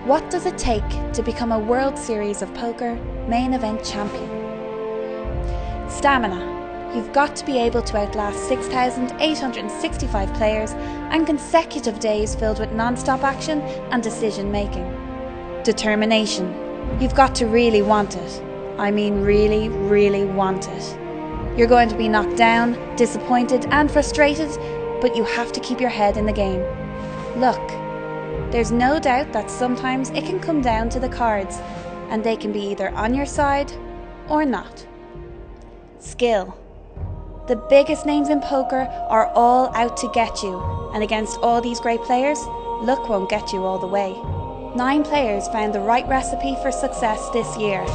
What does it take to become a World Series of Poker main event champion? Stamina. You've got to be able to outlast 6,865 players and consecutive days filled with non-stop action and decision making. Determination. You've got to really want it. I mean really, really want it. You're going to be knocked down, disappointed and frustrated, but you have to keep your head in the game. Look, there's no doubt that sometimes it can come down to the cards, and they can be either on your side or not. Skill. The biggest names in poker are all out to get you, and against all these great players, luck won't get you all the way. 9 players found the right recipe for success this year.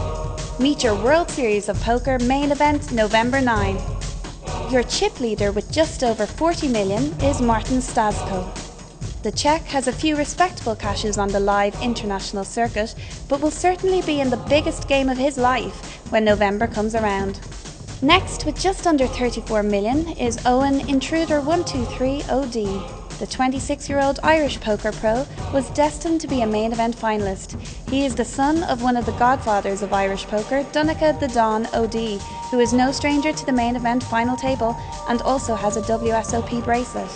Meet your World Series of Poker main event November 9. Your chip leader with just over 40 million is Martin Stasko. The Czech has a few respectable cashes on the live international circuit, but will certainly be in the biggest game of his life when November comes around. Next, with just under 34 million, is Owen Intruder 123 OD. The 26-year-old Irish poker pro was destined to be a main event finalist. He is the son of one of the godfathers of Irish poker, Donncha the Don OD, who is no stranger to the main event final table and also has a WSOP bracelet.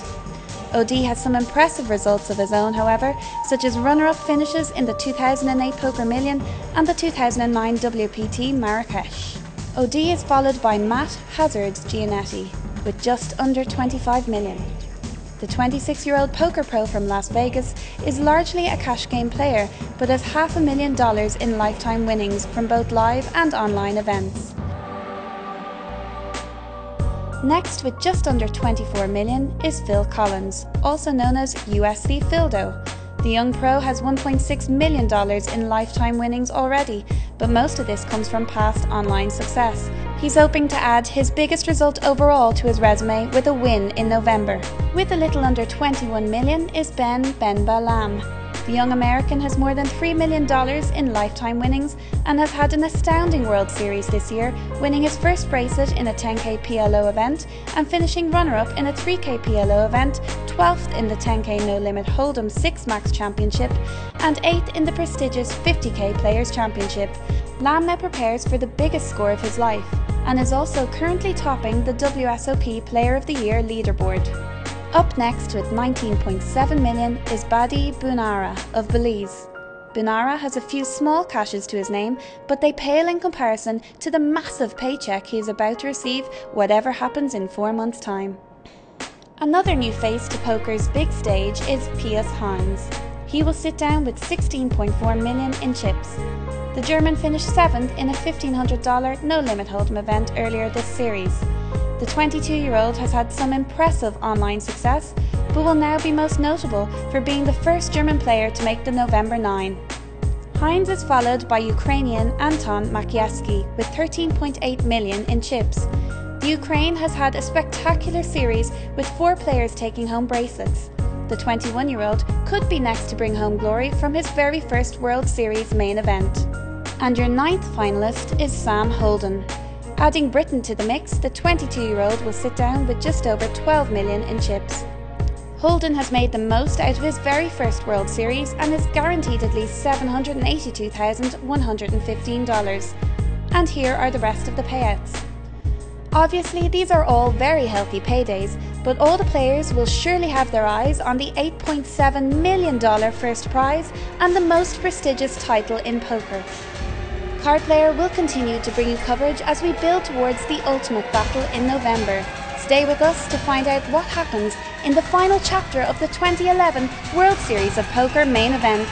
OD has some impressive results of his own, however, such as runner-up finishes in the 2008 Poker Million and the 2009 WPT Marrakesh. OD is followed by Matt Hazard's Giannetti, with just under 25 million. The 26-year-old poker pro from Las Vegas is largely a cash game player, but has $500,000 in lifetime winnings from both live and online events. Next, with just under 24 million, is Phil Collins, also known as USC Phildo. The young pro has $1.6 million in lifetime winnings already, but most of this comes from past online success. He's hoping to add his biggest result overall to his resume with a win in November. With a little under 21 million is Ben Lam. The young American has more than $3 million in lifetime winnings and has had an astounding World Series this year, winning his first bracelet in a 10k PLO event and finishing runner-up in a 3k PLO event, 12th in the 10k No Limit Hold'em 6 Max Championship and 8th in the prestigious 50k Players Championship. Lam now prepares for the biggest score of his life and is also currently topping the WSOP Player of the Year leaderboard. Up next with 19.7 million is Badi Bunara of Belize. Bunara has a few small cashes to his name, but they pale in comparison to the massive paycheck he is about to receive whatever happens in 4 months' time. Another new face to poker's big stage is Pius Heinz. He will sit down with 16.4 million in chips. The German finished 7th in a $1,500 No Limit Hold'em event earlier this series. The 22-year-old has had some impressive online success, but will now be most notable for being the first German player to make the November 9. Heinz is followed by Ukrainian Anton Makievsky with 13.8 million in chips. The Ukraine has had a spectacular series with 4 players taking home bracelets. The 21-year-old could be next to bring home glory from his very first World Series main event. And your 9th finalist is Sam Holden. Adding Britain to the mix, the 22-year-old will sit down with just over 12 million in chips. Holden has made the most out of his very first World Series and is guaranteed at least $782,115. And here are the rest of the payouts. Obviously, these are all very healthy paydays, but all the players will surely have their eyes on the $8.7 million first prize and the most prestigious title in poker. Card Player will continue to bring you coverage as we build towards the ultimate battle in November. Stay with us to find out what happens in the final chapter of the 2011 World Series of Poker main event.